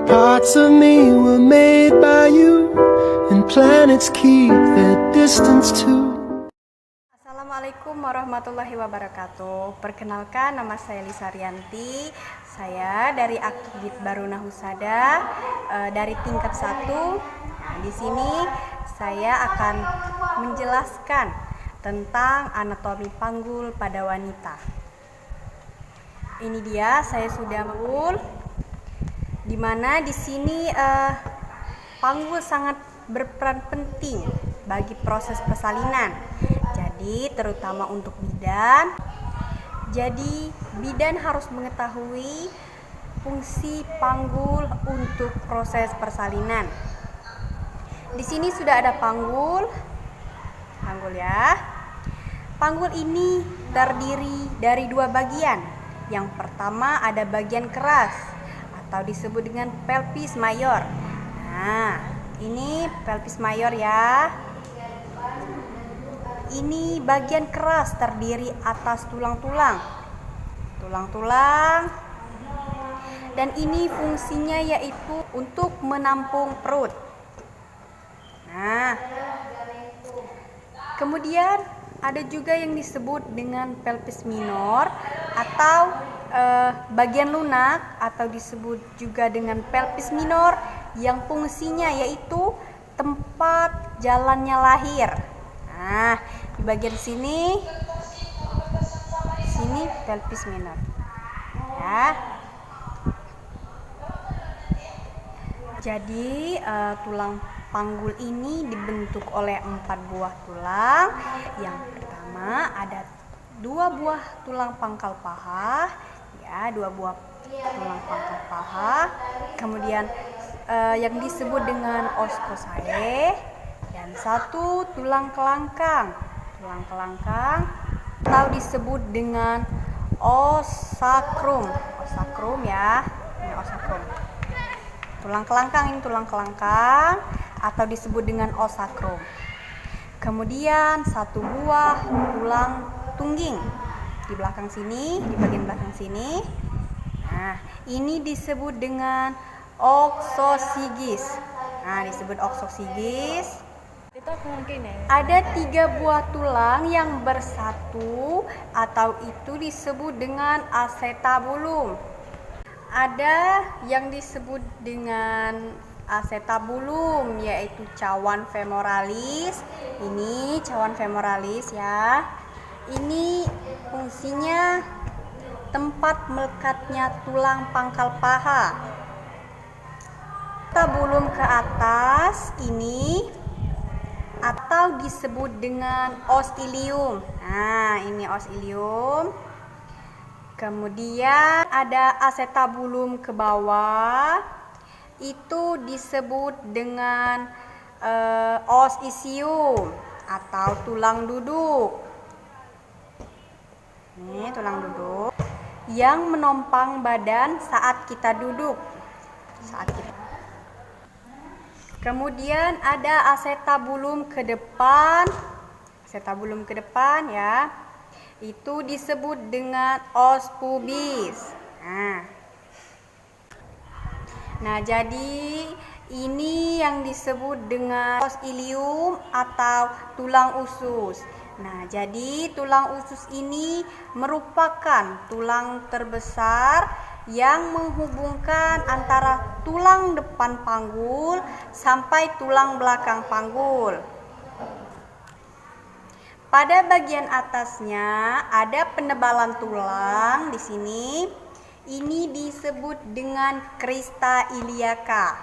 Parts of me were made by you, and planets keep their distance too. Assalamualaikum warahmatullahi wabarakatuh. Perkenalkan, nama saya Lisa Rianti. Saya dari Akbid Baruna Husada dari tingkat 1. Nah, di sini saya akan menjelaskan tentang anatomi panggul pada wanita. Ini dia, saya sudah panggul, di mana di sini panggul sangat berperan penting bagi proses persalinan. Jadi terutama untuk bidan. Jadi bidan harus mengetahui fungsi panggul untuk proses persalinan. Di sini sudah ada panggul ya. Panggul ini terdiri dari 2 bagian. Yang pertama ada bagian keras atau disebut dengan pelvis mayor. Nah, ini pelvis mayor ya. Ini bagian keras terdiri atas tulang-tulang, dan ini fungsinya yaitu untuk menampung perut. Nah, kemudian ada juga yang disebut dengan pelvis minor atau bagian lunak, atau disebut juga dengan pelvis minor yang fungsinya yaitu tempat jalannya lahir. Nah, di bagian sini pelvis minor ya. Jadi tulang panggul ini dibentuk oleh 4 buah tulang. Yang pertama ada 2 buah tulang pangkal paha ya, 2 buah tulang pangkal paha. Kemudian yang disebut dengan os coccyx, dan 1 tulang kelangkang atau disebut dengan os sacrum ya. Ini os sacrum. Tulang kelangkang atau disebut dengan os sacrum. Kemudian 1 buah tulang tungging di belakang sini, di bagian belakang sini. Nah, ini disebut dengan oxocygis. Nah, disebut oxocygis. Ada 3 buah tulang yang bersatu atau itu disebut dengan acetabulum. Ada yang disebut dengan acetabulum yaitu cawan femoralis. Ini cawan femoralis ya. Ini fungsinya tempat melekatnya tulang pangkal paha. Acetabulum ke atas ini atau disebut dengan os ilium. Nah, ini os ilium. Kemudian ada acetabulum ke bawah, itu disebut dengan os isium atau tulang duduk. Ini tulang duduk yang menompang badan saat kita duduk. Kemudian ada acetabulum ke depan ya. Itu disebut dengan os pubis. Nah, jadi ini yang disebut dengan os ilium atau tulang usus. Nah, jadi tulang usus ini merupakan tulang terbesar yang menghubungkan antara tulang depan panggul sampai tulang belakang panggul. Pada bagian atasnya ada penebalan tulang di sini. Ini disebut dengan crista iliaca.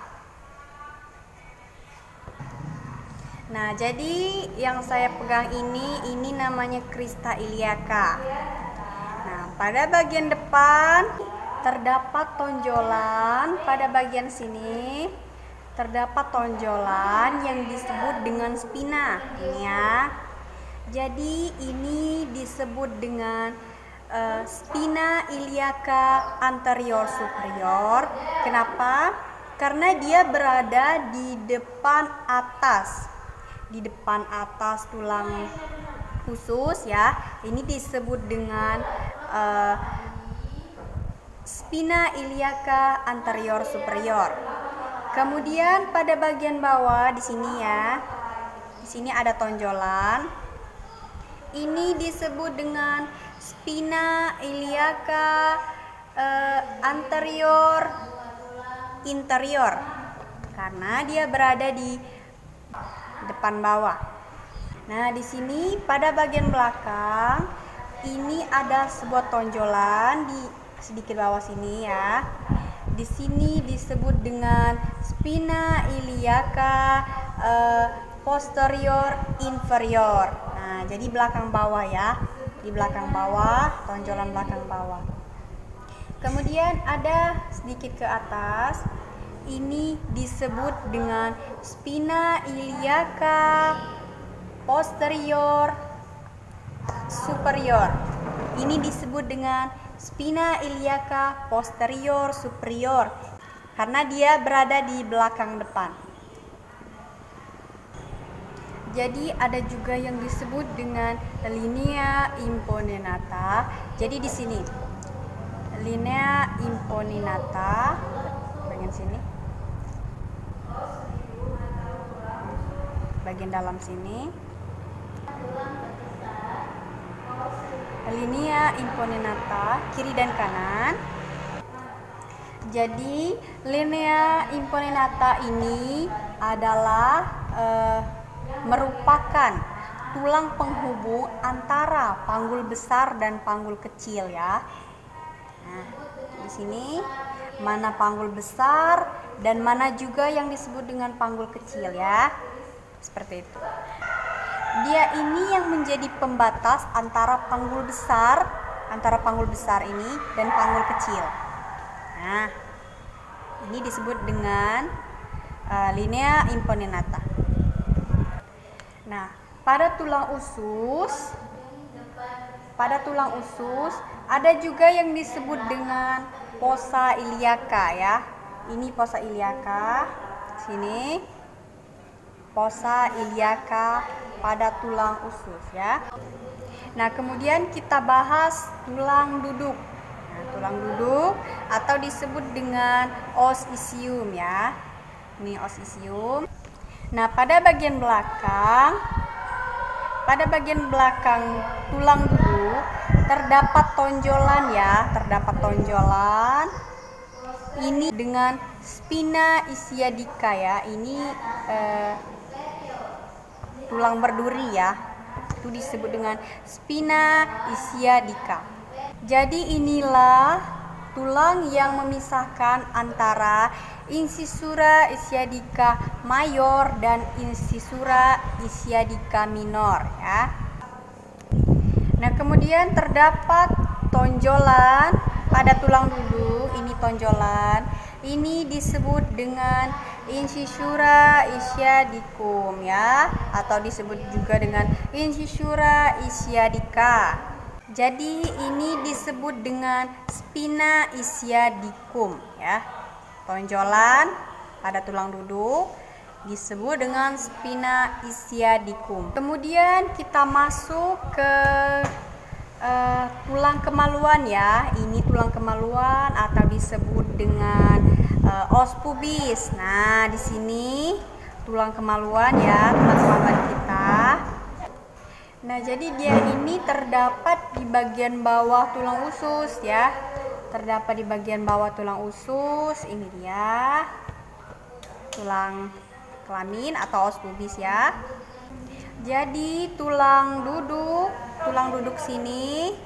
Nah, jadi yang saya pegang ini namanya crista iliaca. Nah, pada bagian depan terdapat tonjolan. Pada bagian sini terdapat tonjolan yang disebut dengan spina. Ini ya. Jadi ini disebut dengan spina iliaca anterior superior. Kenapa? Karena dia berada di depan atas tulang usus ya. Ini disebut dengan spina iliaca anterior superior. Kemudian pada bagian bawah di sini ya, di sini ada tonjolan. Ini disebut dengan spina iliaca anterior interior karena dia berada di depan bawah. Nah, di sini pada bagian belakang ini ada sebuah tonjolan di sedikit bawah sini ya. Di sini disebut dengan spina iliaca posterior inferior. Nah, jadi belakang bawah ya. Di belakang bawah, tonjolan belakang bawah. Kemudian ada sedikit ke atas. Ini disebut dengan spina iliaca posterior superior. Ini disebut dengan spina iliaca posterior superior karena dia berada di belakang depan. Jadi ada juga yang disebut dengan linea imponenata. Jadi di sini linea imponenata bagian sini, bagian dalam sini, linea imponenata kiri dan kanan. Jadi linea imponenata ini adalah merupakan tulang penghubung antara panggul besar dan panggul kecil ya. Nah, di sini mana panggul besar dan mana juga yang disebut dengan panggul kecil ya. Seperti itu. Dia ini yang menjadi pembatas antara panggul besar ini dan panggul kecil. Nah, ini disebut dengan linea imponenata. Nah, pada tulang usus ada juga yang disebut dengan fossa iliaca ya. Ini fossa iliaca. Sini fossa iliaca pada tulang usus ya. Nah, kemudian kita bahas tulang duduk. Nah, tulang duduk atau disebut dengan os isium ya. Ini os isium. Nah, pada bagian belakang tulang duduk terdapat tonjolan ya, Ini dengan spina ischiadica ya. Ini tulang berduri ya. Itu disebut dengan spina ischiadica. Jadi inilah tulang yang memisahkan antara incisura ischiadica mayor dan incisura ischiadica minor ya. Nah, kemudian terdapat tonjolan pada tulang duduk. Ini tonjolan. Ini disebut dengan incisura ischiadicum ya, atau disebut juga dengan incisura ischiadica. Jadi ini disebut dengan spina ischiadicum ya. Tonjolan pada tulang duduk disebut dengan spina ischiadicum. Kemudian kita masuk ke tulang kemaluan ya. Ini tulang kemaluan atau disebut dengan os pubis. Nah, di sini tulang kemaluan ya, tulang kemaluan kita. Nah, jadi dia ini terdapat di bagian bawah tulang usus ya. Terdapat di bagian bawah tulang usus. Ini dia tulang kelamin atau os pubis ya. Jadi tulang duduk sini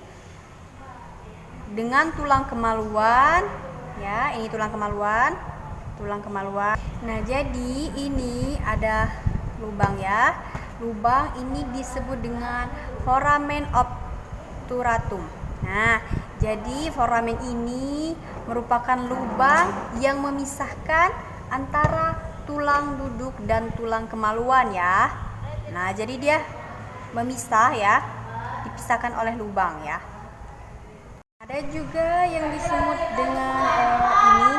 dengan tulang kemaluan ya. Ini tulang kemaluan. Nah, jadi ini ada lubang ya. Lubang ini disebut dengan foramen obturatum. Nah, jadi foramen ini merupakan lubang yang memisahkan antara tulang duduk dan tulang kemaluan ya. Nah, jadi dia memisah ya, dipisahkan oleh lubang ya. Ada juga yang disebut dengan ini.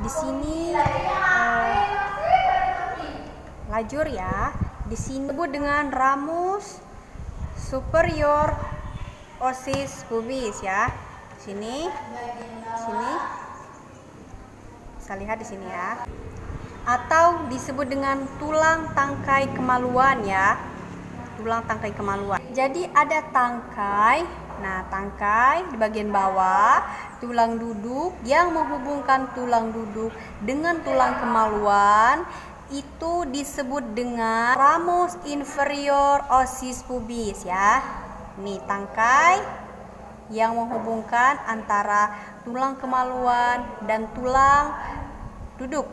Di sini lajur ya. Di sini disebut dengan ramus superior ossis pubis ya. Sini, sini. Bisa lihat di sini ya. Atau disebut dengan tulang tangkai kemaluan ya. Tulang tangkai kemaluan. Jadi ada tangkai. Nah, tangkai di bagian bawah, tulang duduk yang menghubungkan tulang duduk dengan tulang kemaluan itu disebut dengan ramus inferior ossis pubis ya. Nih tangkai yang menghubungkan antara tulang kemaluan dan tulang duduk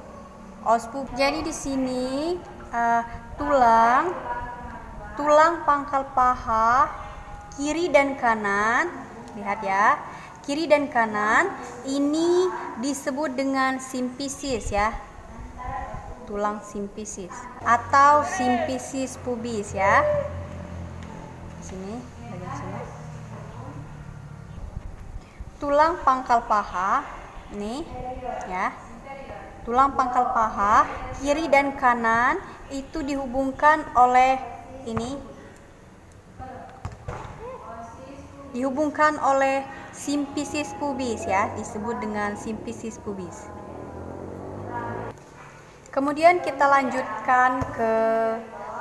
os pubis. Jadi di sini tulang pangkal paha kiri dan kanan, lihat ya, kiri dan kanan ini disebut dengan simpisis ya, tulang simpisis atau simpisis pubis ya. Sini, bagian sini. Tulang pangkal paha, nih ya, tulang pangkal paha kiri dan kanan itu dihubungkan oleh ini, dihubungkan oleh simpisis pubis ya, disebut dengan simpisis pubis. Kemudian kita lanjutkan ke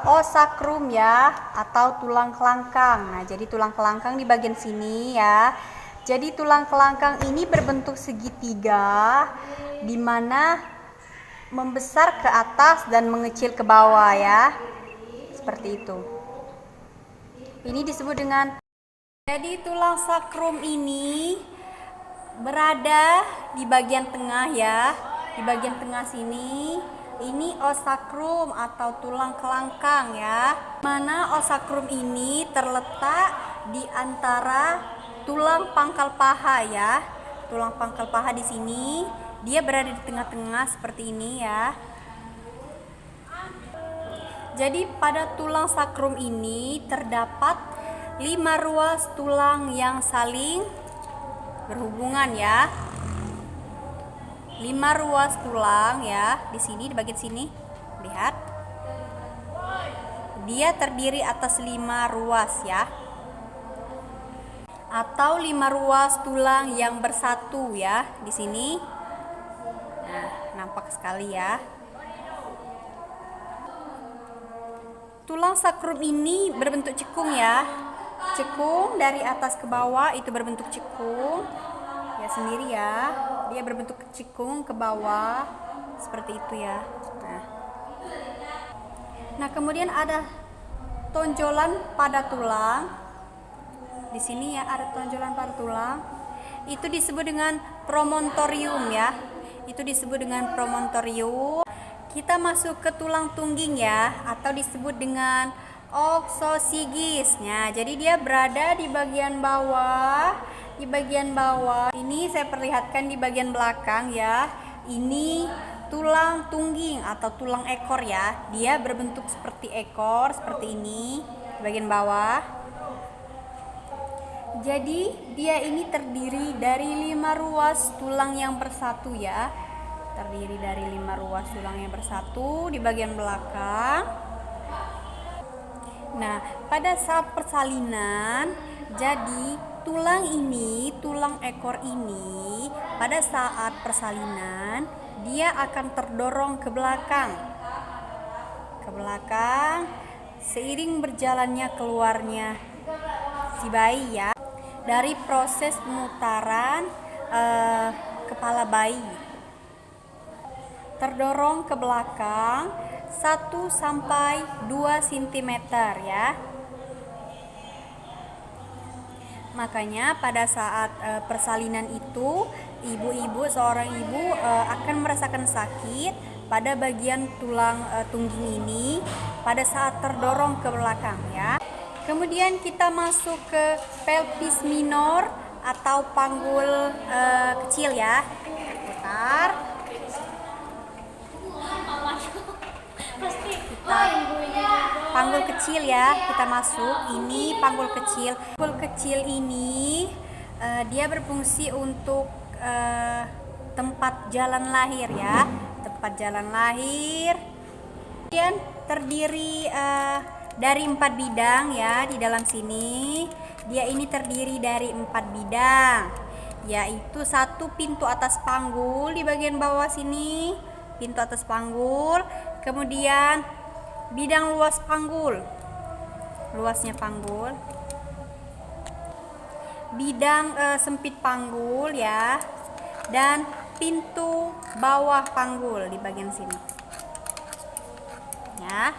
os sacrum ya, atau tulang kelangkang. Nah, jadi tulang kelangkang di bagian sini ya. Jadi tulang kelangkang ini berbentuk segitiga di mana membesar ke atas dan mengecil ke bawah ya. Seperti itu. Ini disebut dengan, jadi tulang sakrum ini berada di bagian tengah ya. Di bagian tengah sini, ini os sacrum atau tulang kelangkang ya. Mana os sacrum ini terletak di antara tulang pangkal paha ya. Tulang pangkal paha di sini, dia berada di tengah-tengah seperti ini ya. Jadi pada tulang sakrum ini terdapat 5 ruas tulang yang saling berhubungan ya. 5 ruas tulang ya, di sini di bagian sini. Lihat. Dia terdiri atas 5 ruas ya. Atau 5 ruas tulang yang bersatu ya, di sini. Nah, nampak sekali ya. Tulang sakrum ini berbentuk cekung ya. Cekung dari atas ke bawah itu berbentuk cekung. Ya sendiri ya. Dia berbentuk cekung ke bawah seperti itu ya. Nah, kemudian ada tonjolan pada tulang. Di sini ya ada tonjolan pada tulang. Itu disebut dengan promontorium ya. Itu disebut dengan promontorium. Kita masuk ke tulang tungging ya, atau disebut dengan oxosigis. Nah, jadi dia berada di bagian bawah. Di bagian bawah. Ini saya perlihatkan di bagian belakang ya. Ini tulang tungging atau tulang ekor ya. Dia berbentuk seperti ekor, seperti ini di bagian bawah. Jadi dia ini terdiri dari 5 ruas tulang yang bersatu ya. Terdiri dari 5 ruas tulang yang bersatu di bagian belakang. Nah, pada saat persalinan, jadi tulang ini, tulang ekor ini, pada saat persalinan, dia akan terdorong ke belakang. Ke belakang, seiring berjalannya keluarnya si bayi ya. Dari proses pemutaran kepala bayi. Terdorong ke belakang 1 sampai 2 cm ya. Makanya pada saat persalinan itu seorang ibu akan merasakan sakit pada bagian tulang tungging ini pada saat terdorong ke belakang ya. Kemudian kita masuk ke pelvis minor atau panggul kecil ya. Putar. Panggul kecil ya, kita masuk. Ini panggul kecil. Panggul kecil ini dia berfungsi untuk tempat jalan lahir ya, tempat jalan lahir. Kemudian terdiri dari 4 bidang ya di dalam sini. Dia ini terdiri dari 4 bidang. yaitu satu pintu atas panggul di bagian bawah sini, pintu atas panggul, kemudian bidang luas panggul, luasnya panggul, bidang sempit panggul ya, dan pintu bawah panggul di bagian sini ya.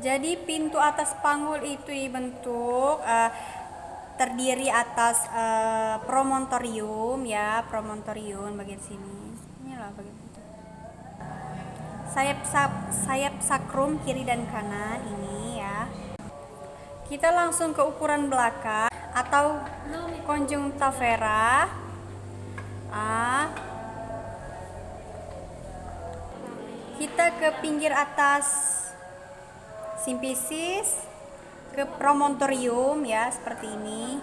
Jadi pintu atas panggul itu dibentuk terdiri atas promontorium ya, promontorium bagian sini. Inilah bagian itu. Sayap sakrum kiri dan kanan ini ya. Kita langsung ke ukuran belakang atau conjunctiva. Kita ke pinggir atas simpisis, ke promontorium ya, seperti ini.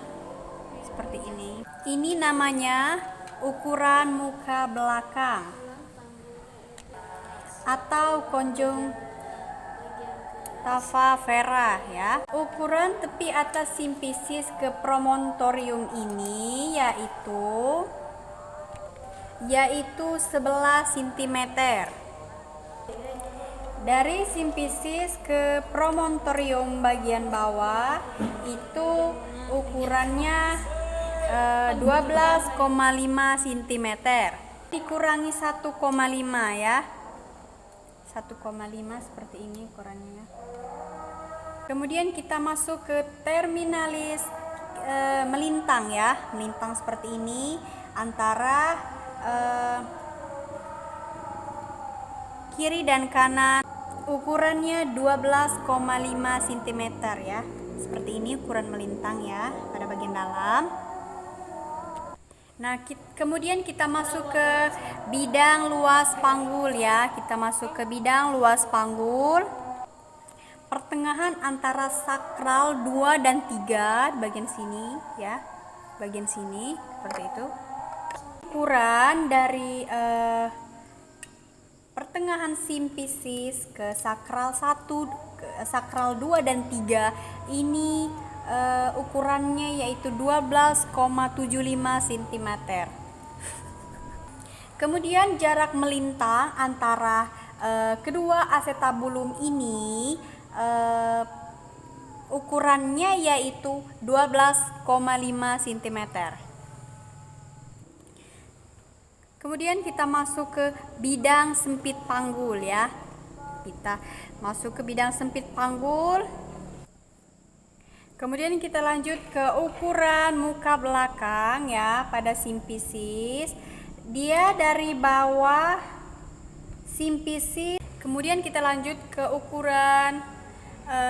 Seperti ini. Ini namanya ukuran muka belakang atau conjunctiva vera ya. Ukuran tepi atas simpisis ke promontorium ini yaitu 11 cm. Dari simpisis ke promontorium bagian bawah itu ukurannya 12,5 cm. Dikurangi 1,5 ya. 1,5 seperti ini ukurannya ya. Kemudian kita masuk ke terminalis melintang ya. Melintang seperti ini antara kiri dan kanan, ukurannya 12,5 cm ya. Seperti ini ukuran melintang ya pada bagian dalam. Nah, kemudian kita masuk ke bidang luas panggul ya. Kita masuk ke bidang luas panggul. Pertengahan antara sakral 2 dan 3 bagian sini ya. Bagian sini seperti itu. Ukuran dari pertengahan simpisis ke sakral 1, sakral 2 dan 3 ini ukurannya yaitu 12,75 cm. Kemudian jarak melintang antara kedua acetabulum ini ukurannya yaitu 12,5 cm. Kemudian kita masuk ke bidang sempit panggul ya. Kita masuk ke bidang sempit panggul. Kemudian kita lanjut ke ukuran muka belakang ya pada simpisis. Dia dari bawah simpisis. Kemudian kita lanjut ke ukuran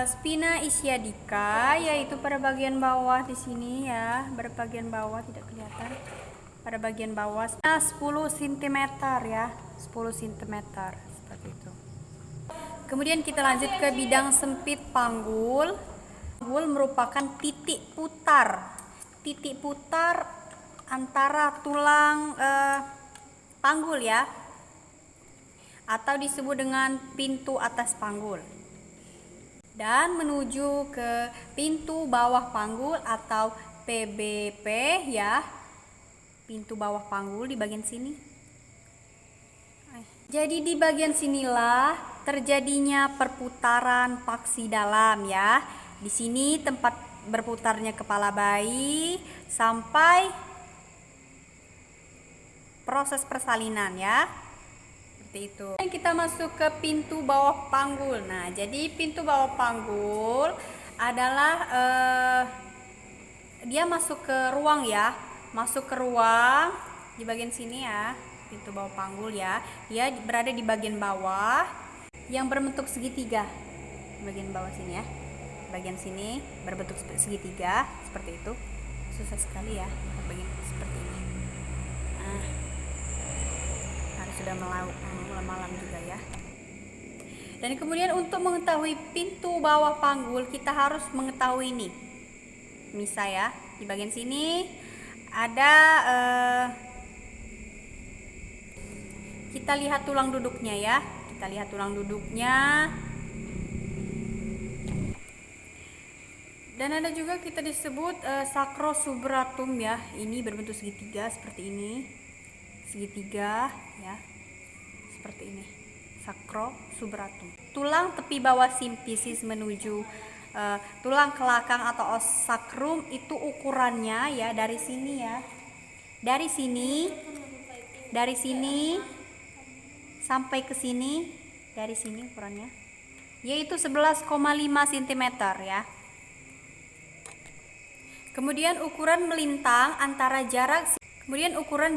spina ischiadica, yaitu pada bagian bawah di sini ya, pada bagian bawah tidak kelihatan. Pada bagian bawah 10 cm ya, 10 cm seperti itu. Kemudian kita lanjut ke bidang sempit panggul. Panggul merupakan titik putar antara tulang panggul ya, atau disebut dengan pintu atas panggul, dan menuju ke pintu bawah panggul atau PBP ya. Pintu bawah panggul di bagian sini. Jadi di bagian sinilah terjadinya perputaran paksi dalam ya. Di sini tempat berputarnya kepala bayi sampai proses persalinan ya. Seperti itu. Dan kita masuk ke pintu bawah panggul. Nah, jadi pintu bawah panggul adalah dia masuk ke ruang ya. Masuk ke ruang di bagian sini ya, pintu bawah panggul ya. Dia berada di bagian bawah yang berbentuk segitiga. Di bagian bawah sini ya. Bagian sini berbentuk segitiga seperti itu. Susah sekali ya bagian seperti ini. Nah, harus sudah malam juga ya. Dan kemudian untuk mengetahui pintu bawah panggul kita harus mengetahui ini. Misal ya, di bagian sini ada kita lihat tulang duduknya ya. Kita lihat tulang duduknya. Dan ada juga kita disebut sacrosubratum ya. Ini berbentuk segitiga seperti ini. Segitiga ya. Seperti ini. Sacrosubratum. Tulang tepi bawah simfisis menuju tulang kelakang atau os sacrum itu ukurannya ya dari sini ya. Dari sini sampai ke sini, dari sini ukurannya yaitu 11,5 cm ya. Kemudian ukuran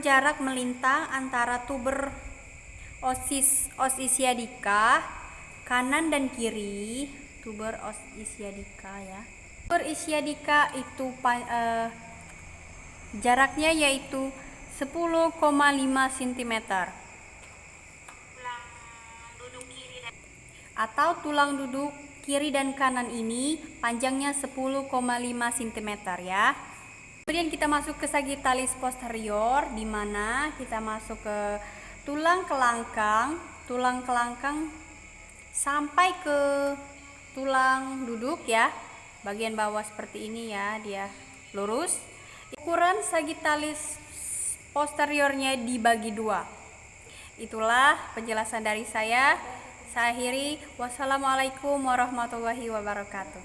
jarak melintang antara tuber os ischiadica kanan dan kiri, tuber os ischiadica ya. Tuber ischiadica itu jaraknya yaitu 10,5 cm. Atau tulang duduk kiri dan kanan ini panjangnya 10,5 cm ya. Kemudian kita masuk ke sagittalis posterior, di mana kita masuk ke tulang kelangkang sampai ke tulang duduk ya. Bagian bawah seperti ini ya, dia lurus. Ukuran sagittalis posteriornya dibagi 2. Itulah penjelasan dari saya. Saya akhiri. Wassalamualaikum warahmatullahi wabarakatuh.